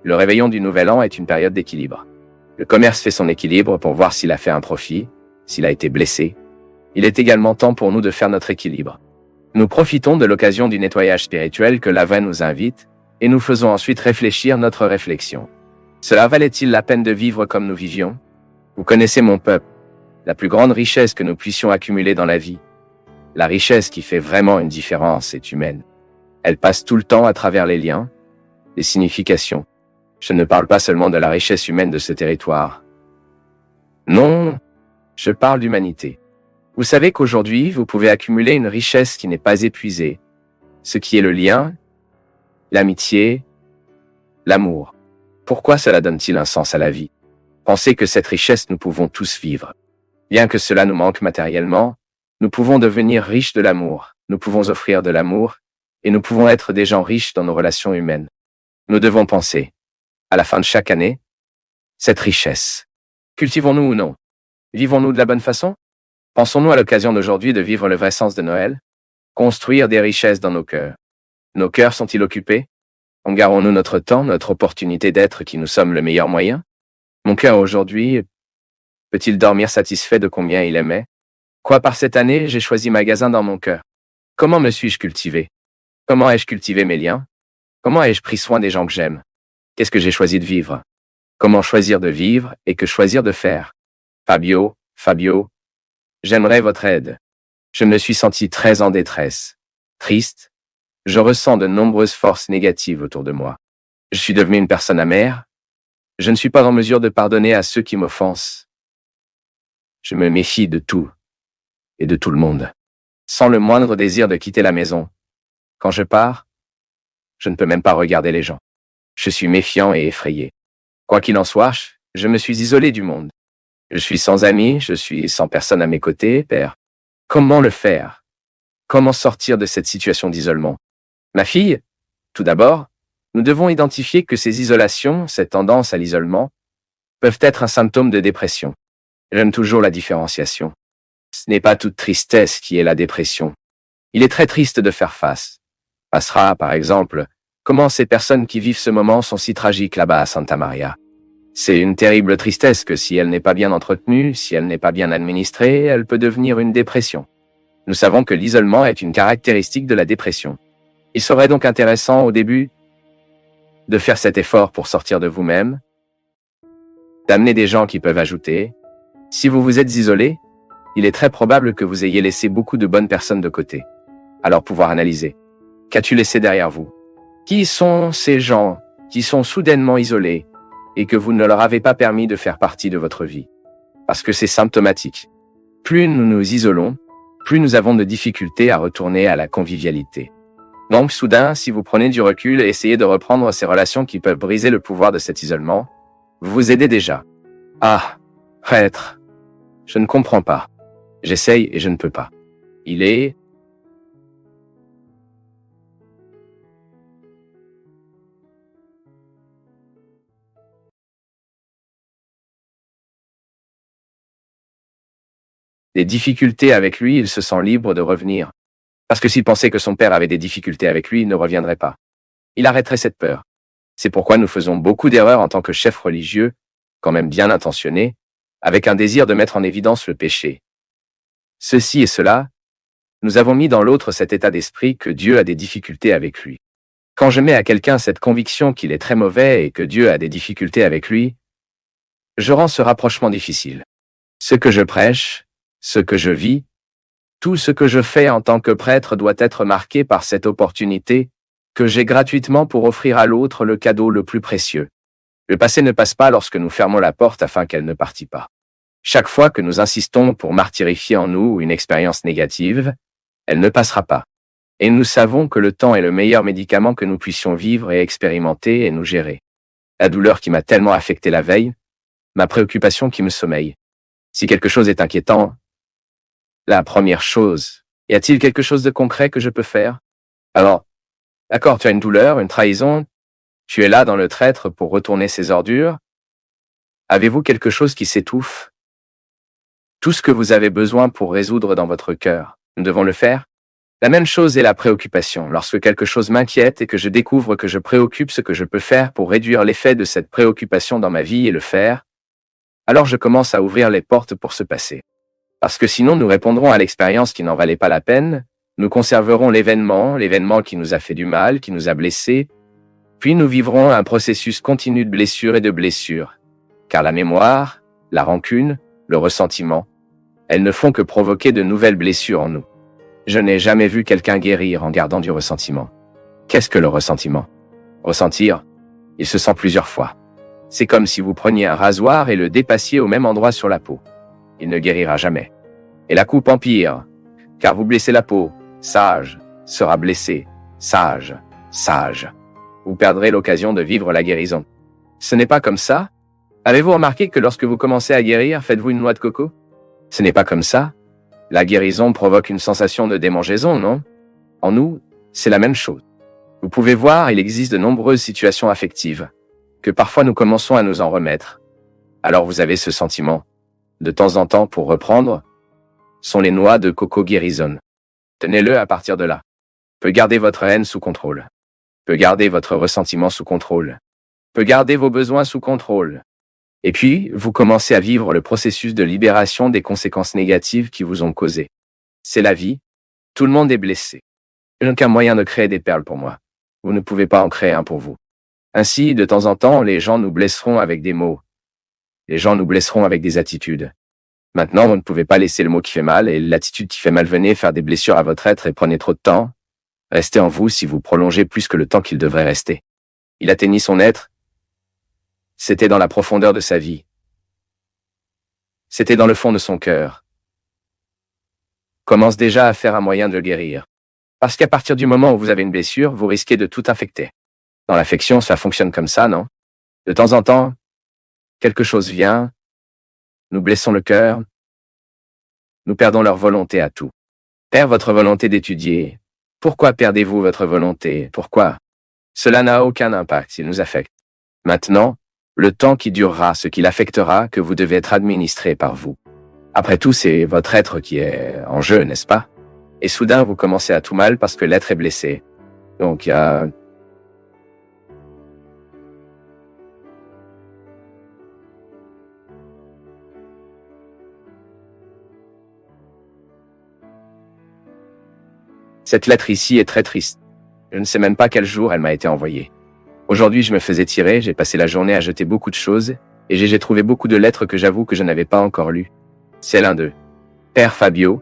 Le réveillon du Nouvel An est une période d'équilibre. Le commerce fait son équilibre pour voir s'il a fait un profit, s'il a été blessé. Il est également temps pour nous de faire notre équilibre. Nous profitons de l'occasion du nettoyage spirituel que l'Avent nous invite, et nous faisons ensuite réfléchir notre réflexion. Cela valait-il la peine de vivre comme nous vivions? Vous connaissez mon peuple. La plus grande richesse que nous puissions accumuler dans la vie, la richesse qui fait vraiment une différence, est humaine. Elle passe tout le temps à travers les liens, les significations. Je ne parle pas seulement de la richesse humaine de ce territoire. Non, je parle d'humanité. Vous savez qu'aujourd'hui, vous pouvez accumuler une richesse qui n'est pas épuisée, ce qui est le lien, l'amitié, l'amour. Pourquoi cela donne-t-il un sens à la vie? Pensez que cette richesse nous pouvons tous vivre. Bien que cela nous manque matériellement, nous pouvons devenir riches de l'amour, nous pouvons offrir de l'amour, et nous pouvons être des gens riches dans nos relations humaines. Nous devons penser, à la fin de chaque année, cette richesse. Cultivons-nous ou non? Vivons-nous de la bonne façon? Pensons-nous à l'occasion d'aujourd'hui de vivre le vrai sens de Noël? Construire des richesses dans nos cœurs. Nos cœurs sont-ils occupés? Garons-nous notre temps, notre opportunité d'être qui nous sommes le meilleur moyen? Mon cœur aujourd'hui, peut-il dormir satisfait de combien il aimait? Quoi, par cette année, j'ai choisi magasin dans mon cœur? Comment me suis-je cultivé? Comment ai-je cultivé mes liens? Comment ai-je pris soin des gens que j'aime? Qu'est-ce que j'ai choisi de vivre? Comment choisir de vivre et que choisir de faire? Fabio, j'aimerais votre aide. Je me suis senti très en détresse, triste. Je ressens de nombreuses forces négatives autour de moi. Je suis devenu une personne amère. Je ne suis pas en mesure de pardonner à ceux qui m'offensent. Je me méfie de tout et de tout le monde, sans le moindre désir de quitter la maison. Quand je pars, je ne peux même pas regarder les gens. Je suis méfiant et effrayé. Quoi qu'il en soit, je me suis isolé du monde. Je suis sans amis, je suis sans personne à mes côtés, Père. Comment le faire? Comment sortir de cette situation d'isolement? Ma fille, tout d'abord, nous devons identifier que ces isolations, cette tendance à l'isolement, peuvent être un symptôme de dépression. J'aime toujours la différenciation. Ce n'est pas toute tristesse qui est la dépression. Il est très triste de faire face. Passera, par exemple, comment ces personnes qui vivent ce moment sont si tragiques là-bas à Santa Maria. C'est une terrible tristesse que si elle n'est pas bien entretenue, si elle n'est pas bien administrée, elle peut devenir une dépression. Nous savons que l'isolement est une caractéristique de la dépression. Il serait donc intéressant au début de faire cet effort pour sortir de vous-même, d'amener des gens qui peuvent ajouter. Si vous vous êtes isolé, il est très probable que vous ayez laissé beaucoup de bonnes personnes de côté. Alors pouvoir analyser. Qu'as-tu laissé derrière vous? Qui sont ces gens qui sont soudainement isolés et que vous ne leur avez pas permis de faire partie de votre vie? Parce que c'est symptomatique. Plus nous nous isolons, plus nous avons de difficultés à retourner à la convivialité. Donc, soudain, si vous prenez du recul et essayez de reprendre ces relations qui peuvent briser le pouvoir de cet isolement, vous vous aidez déjà. Ah, prêtre, je ne comprends pas. J'essaye et je ne peux pas. Il est... des difficultés avec lui, il se sent libre de revenir. Parce que s'il pensait que son père avait des difficultés avec lui, il ne reviendrait pas. Il arrêterait cette peur. C'est pourquoi nous faisons beaucoup d'erreurs en tant que chefs religieux, quand même bien intentionnés, avec un désir de mettre en évidence le péché. Ceci et cela, nous avons mis dans l'autre cet état d'esprit que Dieu a des difficultés avec lui. Quand je mets à quelqu'un cette conviction qu'il est très mauvais et que Dieu a des difficultés avec lui, je rends ce rapprochement difficile. Ce que je prêche, ce que je vis, tout ce que je fais en tant que prêtre doit être marqué par cette opportunité que j'ai gratuitement pour offrir à l'autre le cadeau le plus précieux. Le passé ne passe pas lorsque nous fermons la porte afin qu'elle ne partît pas. Chaque fois que nous insistons pour martyrifier en nous une expérience négative, elle ne passera pas. Et nous savons que le temps est le meilleur médicament que nous puissions vivre et expérimenter et nous gérer. La douleur qui m'a tellement affecté la veille, ma préoccupation qui me sommeille. Si quelque chose est inquiétant, la première chose, y a-t-il quelque chose de concret que je peux faire? Alors, d'accord, tu as une douleur, une trahison, tu es là dans le traître pour retourner ces ordures. Avez-vous quelque chose qui s'étouffe? Tout ce que vous avez besoin pour résoudre dans votre cœur, nous devons le faire? La même chose est la préoccupation. Lorsque quelque chose m'inquiète et que je découvre que je préoccupe ce que je peux faire pour réduire l'effet de cette préoccupation dans ma vie et le faire, alors je commence à ouvrir les portes pour se passer. Parce que sinon nous répondrons à l'expérience qui n'en valait pas la peine, nous conserverons l'événement qui nous a fait du mal, qui nous a blessés, puis nous vivrons un processus continu de blessure et de blessure. Car la mémoire, la rancune, le ressentiment, elles ne font que provoquer de nouvelles blessures en nous. Je n'ai jamais vu quelqu'un guérir en gardant du ressentiment. Qu'est-ce que le ressentiment? Ressentir, il se sent plusieurs fois. C'est comme si vous preniez un rasoir et le dépassiez au même endroit sur la peau. Il ne guérira jamais. Et la coupe empire, car vous blessez la peau, sage, sera blessé, sage, sage. Vous perdrez l'occasion de vivre la guérison. Ce n'est pas comme ça? Avez-vous remarqué que lorsque vous commencez à guérir, faites-vous une noix de coco? Ce n'est pas comme ça. La guérison provoque une sensation de démangeaison, non? En nous, c'est la même chose. Vous pouvez voir, il existe de nombreuses situations affectives, que parfois nous commençons à nous en remettre. Alors vous avez ce sentiment. De temps en temps, pour reprendre, sont les noix de coco guérison. Tenez-le à partir de là. Peut garder votre haine sous contrôle. Peut garder votre ressentiment sous contrôle. Peut garder vos besoins sous contrôle. Et puis, vous commencez à vivre le processus de libération des conséquences négatives qui vous ont causé. C'est la vie. Tout le monde est blessé. Je n'ai aucun moyen de créer des perles pour moi. Vous ne pouvez pas en créer un pour vous. Ainsi, de temps en temps, les gens nous blesseront avec des mots. Les gens nous blesseront avec des attitudes. Maintenant, vous ne pouvez pas laisser le mot qui fait mal et l'attitude qui fait mal venir faire des blessures à votre être et prenez trop de temps. Restez en vous si vous prolongez plus que le temps qu'il devrait rester. Il atteignit son être. C'était dans la profondeur de sa vie. C'était dans le fond de son cœur. Commence déjà à faire un moyen de le guérir. Parce qu'à partir du moment où vous avez une blessure, vous risquez de tout infecter. Dans l'affection, ça fonctionne comme ça, non? De temps en temps, quelque chose vient, nous blessons le cœur, nous perdons leur volonté à tout. Perdre votre volonté d'étudier. Pourquoi perdez-vous votre volonté? Pourquoi? Cela n'a aucun impact, il nous affecte. Maintenant, le temps qui durera, ce qui l'affectera, que vous devez être administré par vous. Après tout, c'est votre être qui est en jeu, n'est-ce pas? Et soudain, vous commencez à tout mal parce que l'être est blessé. Donc, il y a... Cette lettre ici est très triste. Je ne sais même pas quel jour elle m'a été envoyée. Aujourd'hui, je me faisais tirer, j'ai passé la journée à jeter beaucoup de choses, et j'ai trouvé beaucoup de lettres que j'avoue que je n'avais pas encore lues. C'est l'un d'eux. Père Fabio,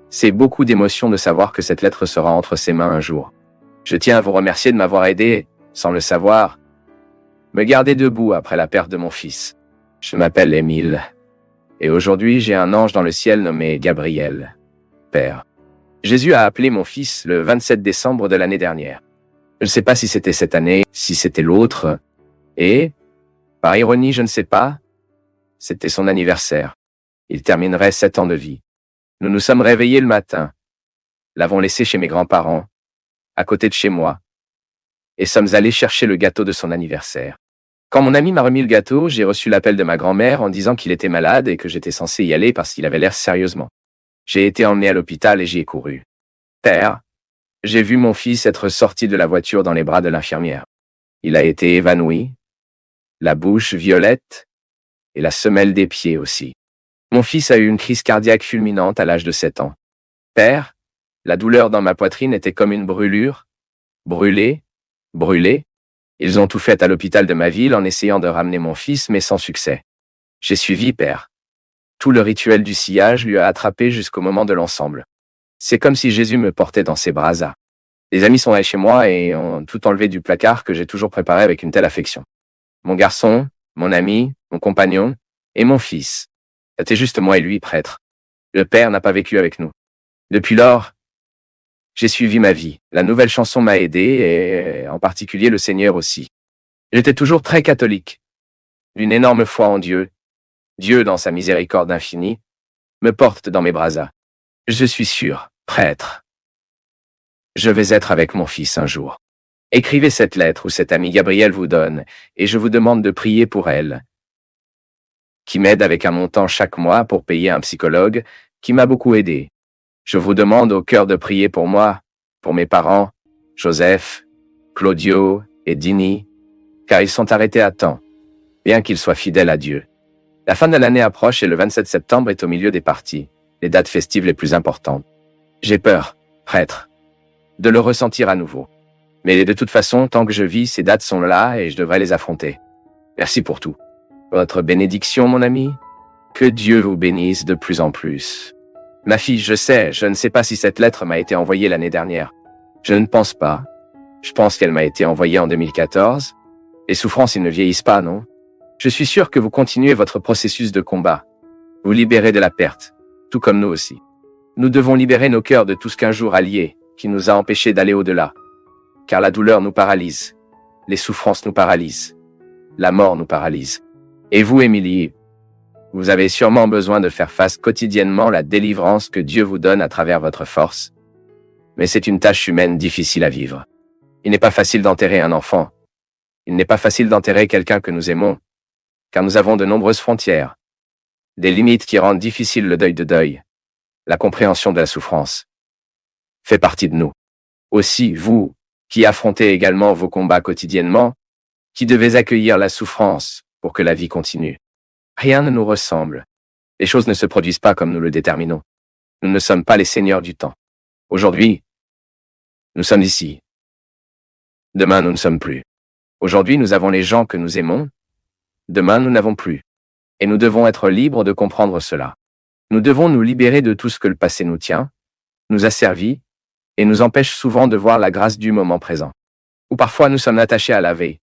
c'est beaucoup d'émotion de savoir que cette lettre sera entre ses mains un jour. Je tiens à vous remercier de m'avoir aidé, sans le savoir, me garder debout après la perte de mon fils. Je m'appelle Émile, et aujourd'hui j'ai un ange dans le ciel nommé Gabriel. Père. Jésus a appelé mon fils le 27 décembre de l'année dernière. Je ne sais pas si c'était cette année, si c'était l'autre, et, par ironie, je ne sais pas, c'était son anniversaire. Il terminerait 7 ans de vie. Nous nous sommes réveillés le matin, l'avons laissé chez mes grands-parents, à côté de chez moi, et sommes allés chercher le gâteau de son anniversaire. Quand mon ami m'a remis le gâteau, j'ai reçu l'appel de ma grand-mère en disant qu'il était malade et que j'étais censé y aller parce qu'il avait l'air sérieusement. J'ai été emmené à l'hôpital et j'y ai couru. Père, j'ai vu mon fils être sorti de la voiture dans les bras de l'infirmière. Il a été évanoui, la bouche violette et la semelle des pieds aussi. Mon fils a eu une crise cardiaque fulminante à l'âge de 7 ans. Père, la douleur dans ma poitrine était comme une brûlure. Brûlé, brûlé. Ils ont tout fait à l'hôpital de ma ville en essayant de ramener mon fils, mais sans succès. J'ai suivi, père. Tout le rituel du sillage lui a attrapé jusqu'au moment de l'ensemble. C'est comme si Jésus me portait dans ses bras. Les amis sont allés chez moi et ont tout enlevé du placard que j'ai toujours préparé avec une telle affection. Mon garçon, mon ami, mon compagnon et mon fils. C'était juste moi et lui, prêtre. Le père n'a pas vécu avec nous. Depuis lors, j'ai suivi ma vie. La nouvelle chanson m'a aidé et en particulier le Seigneur aussi. J'étais toujours très catholique. Une énorme foi en Dieu. Dieu, dans sa miséricorde infinie, me porte dans mes bras. Je suis sûr, prêtre. Je vais être avec mon fils un jour. Écrivez cette lettre où cet ami Gabriel vous donne, et je vous demande de prier pour elle, qui m'aide avec un montant chaque mois pour payer un psychologue, qui m'a beaucoup aidé. Je vous demande au cœur de prier pour moi, pour mes parents, Joseph, Claudio et Dini, car ils sont arrêtés à temps, bien qu'ils soient fidèles à Dieu. La fin de l'année approche et le 27 septembre est au milieu des parties, les dates festives les plus importantes. J'ai peur, prêtre, de le ressentir à nouveau. Mais de toute façon, tant que je vis, ces dates sont là et je devrais les affronter. Merci pour tout. Votre bénédiction, mon ami. Que Dieu vous bénisse de plus en plus. Ma fille, je ne sais pas si cette lettre m'a été envoyée l'année dernière. Je ne pense pas. Je pense qu'elle m'a été envoyée en 2014. Les souffrances, ils ne vieillissent pas, non? Je suis sûr que vous continuez votre processus de combat. Vous libérez de la perte, tout comme nous aussi. Nous devons libérer nos cœurs de tout ce qu'un jour a lié, qui nous a empêchés d'aller au-delà. Car la douleur nous paralyse. Les souffrances nous paralysent. La mort nous paralyse. Et vous, Émilie, vous avez sûrement besoin de faire face quotidiennement à la délivrance que Dieu vous donne à travers votre force. Mais c'est une tâche humaine difficile à vivre. Il n'est pas facile d'enterrer un enfant. Il n'est pas facile d'enterrer quelqu'un que nous aimons, car nous avons de nombreuses frontières, des limites qui rendent difficile le deuil de deuil. La compréhension de la souffrance fait partie de nous. Aussi, vous, qui affrontez également vos combats quotidiennement, qui devez accueillir la souffrance pour que la vie continue. Rien ne nous ressemble. Les choses ne se produisent pas comme nous le déterminons. Nous ne sommes pas les seigneurs du temps. Aujourd'hui, nous sommes ici. Demain, nous ne sommes plus. Aujourd'hui, nous avons les gens que nous aimons. Demain, nous n'avons plus. Et nous devons être libres de comprendre cela. Nous devons nous libérer de tout ce que le passé nous tient, nous a servi, et nous empêche souvent de voir la grâce du moment présent. Ou parfois nous sommes attachés à la veille,